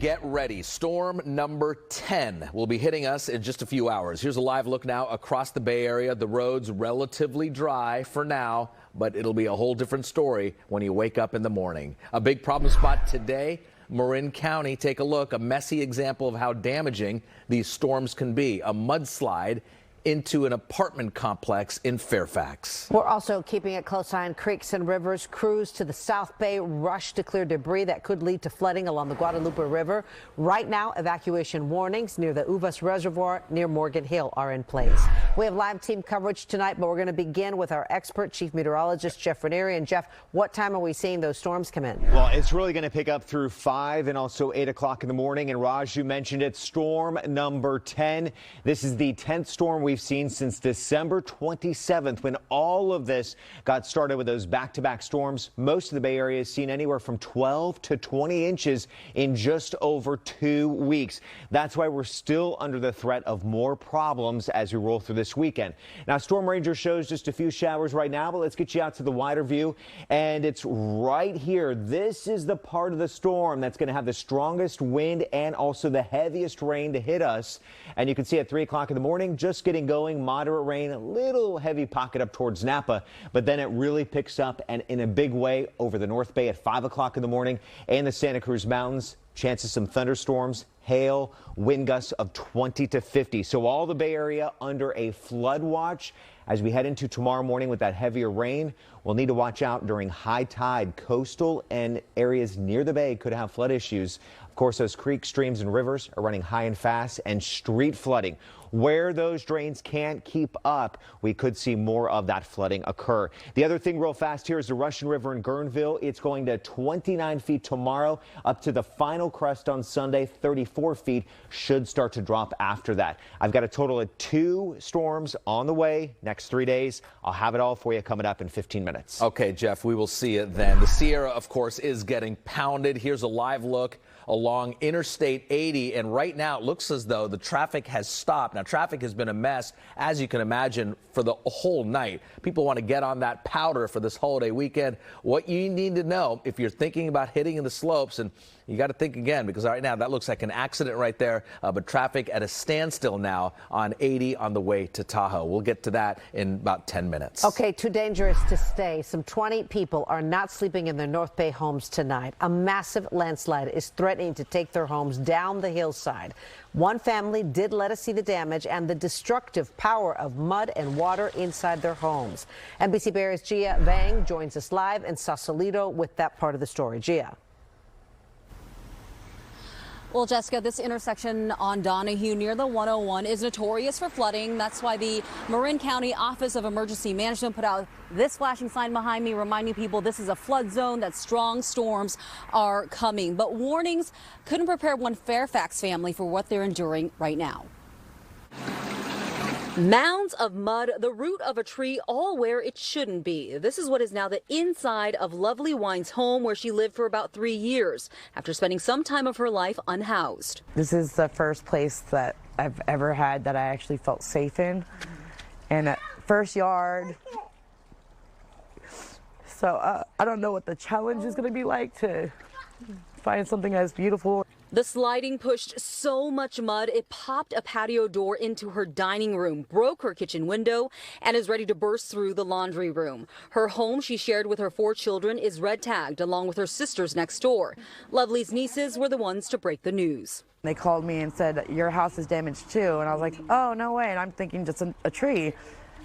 get ready. Storm number 10 will be hitting us in just a few hours. Here's a live look now across the Bay Area. The roads relatively dry for now, but it'll be a whole different story when you wake up in the morning. A big problem spot today, Marin County. Take a look. A messy example of how damaging these storms can be. A mudslide into an apartment complex in Fairfax. We're also keeping a close eye on creeks and rivers. Crews to the South Bay rush to clear debris that could lead to flooding along the Guadalupe River. Right now, evacuation warnings near the Uvas Reservoir near Morgan Hill are in place. We have live team coverage tonight, but we're going to begin with our expert chief meteorologist, Jeff Ranieri. And Jeff, what time are we seeing those storms come in? Well, it's really going to pick up through 5 and also 8 o'clock in the morning. And Raj, you mentioned it, storm number 10. This is the 10th storm we've seen since December 27th, when all of this got started with those back-to-back storms. Most of the Bay Area has seen anywhere from 12 to 20 inches in just over 2 weeks. That's why we're still under the threat of more problems as we roll through this weekend. Now, Storm Ranger shows just a few showers right now, but let's get you out to the wider view. And it's right here. This is the part of the storm that's going to have the strongest wind and also the heaviest rain to hit us. And you can see at 3 o'clock in the morning, just getting going, moderate rain, a little heavy pocket up towards Napa, but then it really picks up and in a big way over the North Bay at 5 o'clock in the morning and the Santa Cruz Mountains. Chances some thunderstorms, hail, wind gusts of 20 to 50. So all the Bay Area under a flood watch. As we head into tomorrow morning with that heavier rain, we'll need to watch out during high tide. Coastal and areas near the bay could have flood issues. Of course, those creeks, streams and rivers are running high and fast, and street flooding. Where those drains can't keep up, we could see more of that flooding occur. The other thing real fast here is the Russian River in Guerneville. It's going to 29 feet tomorrow, up to the final crest on Sunday. 34 feet should start to drop after that. I've got a total of 2 storms on the way next 3 days. I'll have it all for you coming up in 15 minutes. Okay, Jeff, we will see it then. The Sierra, of course, is getting pounded. Here's a live look along Interstate 80, and right now it looks as though the traffic has stopped. Now, traffic has been a mess, as you can imagine, for the whole night. People want to get on that powder for this holiday weekend. What you need to know if you're thinking about hitting the slopes, and you got to think again, because right now that looks like an accident right there, but traffic at a standstill now on 80 on the way to Tahoe. We'll get to that in about 10 minutes. Okay, too dangerous to stay. Some 20 people are not sleeping in their North Bay homes tonight. A massive landslide is threatening to take their homes down the hillside. One family did let us see the damage and the destructive power of mud and water inside their homes. NBC Bay Area's Gia Vang joins us live in Sausalito with that part of the story. Gia. Well, Jessica, this intersection on Donahue near the 101 is notorious for flooding. That's why the Marin County Office of Emergency Management put out this flashing sign behind me reminding people this is a flood zone, that strong storms are coming. But warnings couldn't prepare one Fairfax family for what they're enduring right now. Mounds of mud, the root of a tree, all where it shouldn't be. This is what is now the inside of Lovely Wine's home, where she lived for about 3 years after spending some time of her life unhoused. This is the first place that I've ever had that I actually felt safe in, and first yard. So I don't know what the challenge is going to be like to find something as beautiful. The sliding pushed so much mud, it popped a patio door into her dining room, broke her kitchen window, and is ready to burst through the laundry room. Her home she shared with her 4 children is red tagged, along with her sisters next door. Lovely's nieces were the ones to break the news. They called me and said, your house is damaged too. And I was like, oh, no way. And I'm thinking just a tree.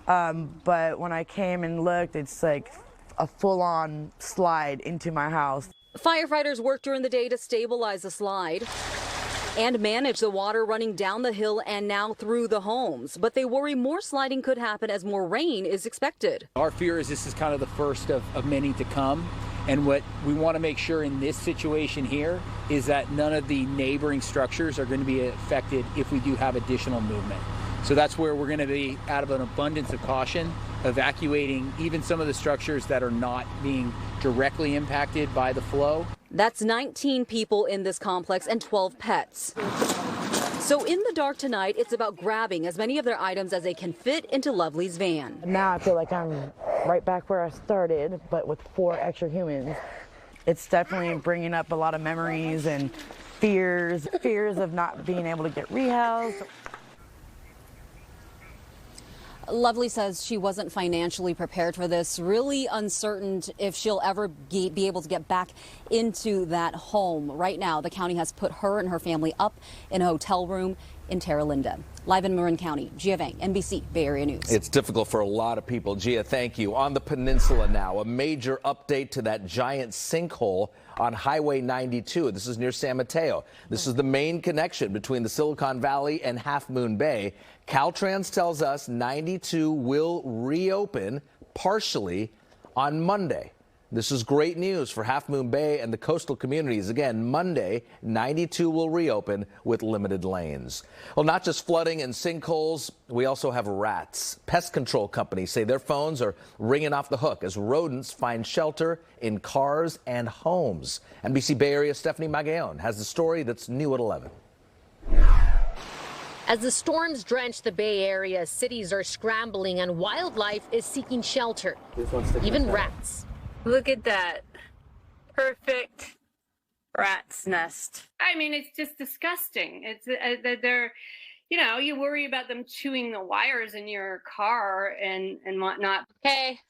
But when I came and looked, it's like a full-on slide into my house. Firefighters worked during the day to stabilize the slide and manage the water running down the hill and now through the homes. But they worry more sliding could happen as more rain is expected. Our fear is this is kind of the first of many to come. And what we want to make sure in this situation here is that none of the neighboring structures are going to be affected if we do have additional movement. So that's where we're going to be, out of an abundance of caution, evacuating even some of the structures that are not being directly impacted by the flow. That's 19 people in this complex and 12 pets. So in the dark tonight, it's about grabbing as many of their items as they can fit into Lovely's van. Now I feel like I'm right back where I started, but with 4 extra humans. It's definitely bringing up a lot of memories and fears of not being able to get rehoused. Lovely says she wasn't financially prepared for this, really uncertain if she'll ever be able to get back into that home. Right now, the county has put her and her family up in a hotel room in Terra Linda. Live in Marin County, Gia Vang, NBC Bay Area News. It's difficult for a lot of people. Gia, thank you. On the peninsula now, a major update to that giant sinkhole on Highway 92. This is near San Mateo. This is the main connection between the Silicon Valley and Half Moon Bay. Caltrans tells us 92 will reopen partially on Monday. This is great news for Half Moon Bay and the coastal communities. Again, Monday, 92 will reopen with limited lanes. Well, not just flooding and sinkholes, we also have rats. Pest control companies say their phones are ringing off the hook as rodents find shelter in cars and homes. NBC Bay Area Stephanie Magallon has the story that's new at 11. As the storms drench the Bay Area, cities are scrambling and wildlife is seeking shelter, even rats. Look at that. Perfect rat's nest. I mean, it's just disgusting. It's they're, you know, you worry about them chewing the wires in your car and whatnot. Okay,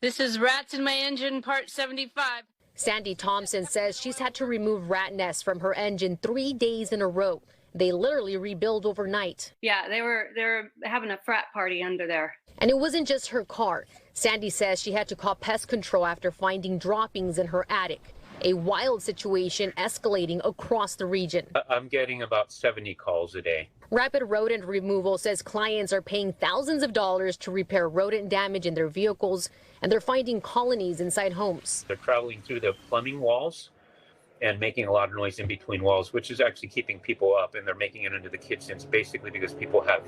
this is Rats in My Engine, part 75. Sandy Thompson says she's had to remove rat nests from her engine 3 days in a row. They literally rebuild overnight. Yeah, they were having a frat party under there. And it wasn't just her car. Sandy says she had to call pest control after finding droppings in her attic. A wild situation escalating across the region. I'm getting about 70 calls a day. Rapid Rodent Removal says clients are paying thousands of dollars to repair rodent damage in their vehicles, and they're finding colonies inside homes. They're traveling through the plumbing walls and making a lot of noise in between walls, which is actually keeping people up, and they're making it into the kitchens basically because people have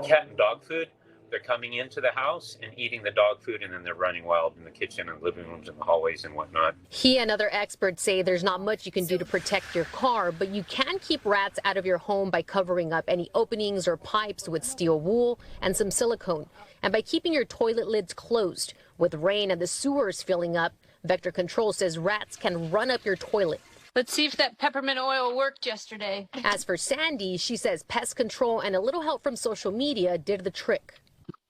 cat and dog food. They're coming into the house and eating the dog food, and then they're running wild in the kitchen and living rooms and the hallways and whatnot. He and other experts say there's not much you can do to protect your car, but you can keep rats out of your home by covering up any openings or pipes with steel wool and some silicone, and by keeping your toilet lids closed. With rain and the sewers filling up, Vector Control says rats can run up your toilet. Let's see if that peppermint oil worked yesterday. As for Sandy, she says pest control and a little help from social media did the trick.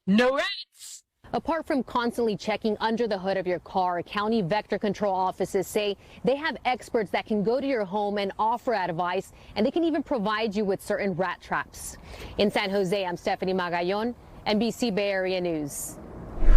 No rats! Apart from constantly checking under the hood of your car, county vector control offices say they have experts that can go to your home and offer advice, and they can even provide you with certain rat traps. In San Jose, I'm Stephanie Magallon, NBC Bay Area News.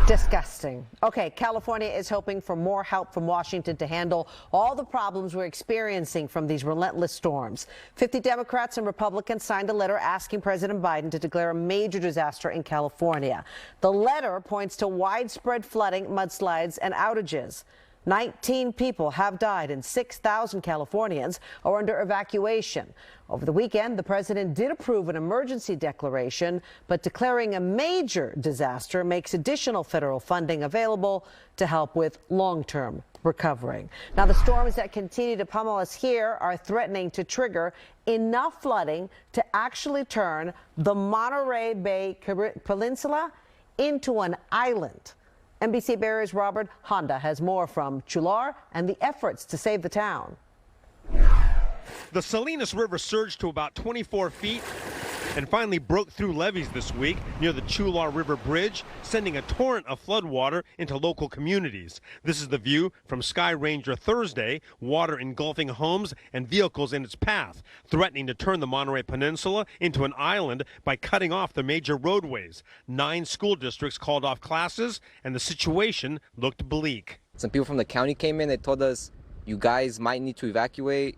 Disgusting. Okay, California is hoping for more help from Washington to handle all the problems we're experiencing from these relentless storms. 50 Democrats and Republicans signed a letter asking President Biden to declare a major disaster in California. The letter points to widespread flooding, mudslides, and outages. 19 people have died and 6,000 Californians are under evacuation. Over the weekend, the president did approve an emergency declaration, but declaring a major disaster makes additional federal funding available to help with long-term recovery. Now, the storms that continue to pummel us here are threatening to trigger enough flooding to actually turn the Monterey Bay Peninsula into an island. NBC Bay Area's Robert Handa has more from Chular and the efforts to save the town. The Salinas River surged to about 24 feet and finally broke through levees this week near the Chular River Bridge, sending a torrent of floodwater into local communities. This is the view from Sky Ranger Thursday, water engulfing homes and vehicles in its path, threatening to turn the Monterey Peninsula into an island by cutting off the major roadways. 9 school districts called off classes, and the situation looked bleak. Some people from the county came in. They told us, you guys might need to evacuate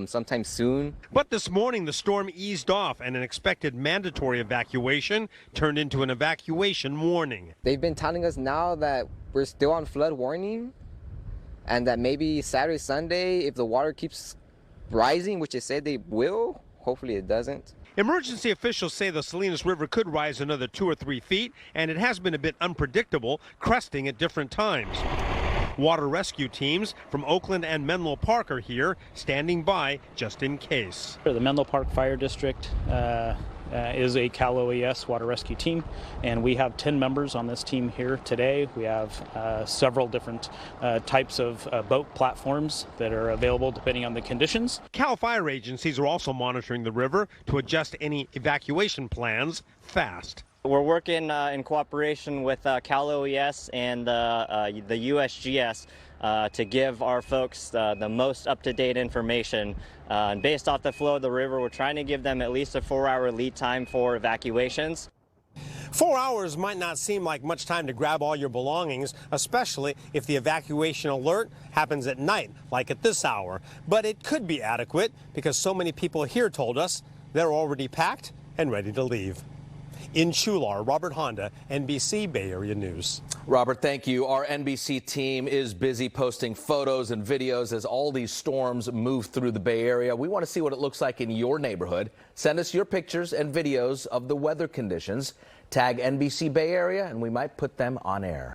sometime soon. But this morning, the storm eased off and an expected mandatory evacuation turned into an evacuation warning. They've been telling us now that we're still on flood warning and that maybe Saturday, Sunday, if the water keeps rising, which they said they will, hopefully it doesn't. Emergency officials say the Salinas River could rise another 2 or 3 feet, and it has been a bit unpredictable, cresting at different times. Water rescue teams from Oakland and Menlo Park are here, standing by just in case. The Menlo Park Fire District is a Cal OES water rescue team, and we have 10 members on this team here today. We have several different types of boat platforms that are available depending on the conditions. Cal fire agencies are also monitoring the river to adjust any evacuation plans fast. We're working in cooperation with Cal OES and the USGS to give our folks the most up-to-date information. And based off the flow of the river, we're trying to give them at least a 4-hour lead time for evacuations. 4 hours might not seem like much time to grab all your belongings, especially if the evacuation alert happens at night, like at this hour. But it could be adequate because so many people here told us they're already packed and ready to leave. In Chular, Robert Handa, NBC Bay Area News. Robert, thank you. Our NBC team is busy posting photos and videos as all these storms move through the Bay Area. We want to see what it looks like in your neighborhood. Send us your pictures and videos of the weather conditions. Tag NBC Bay Area, and we might put them on air.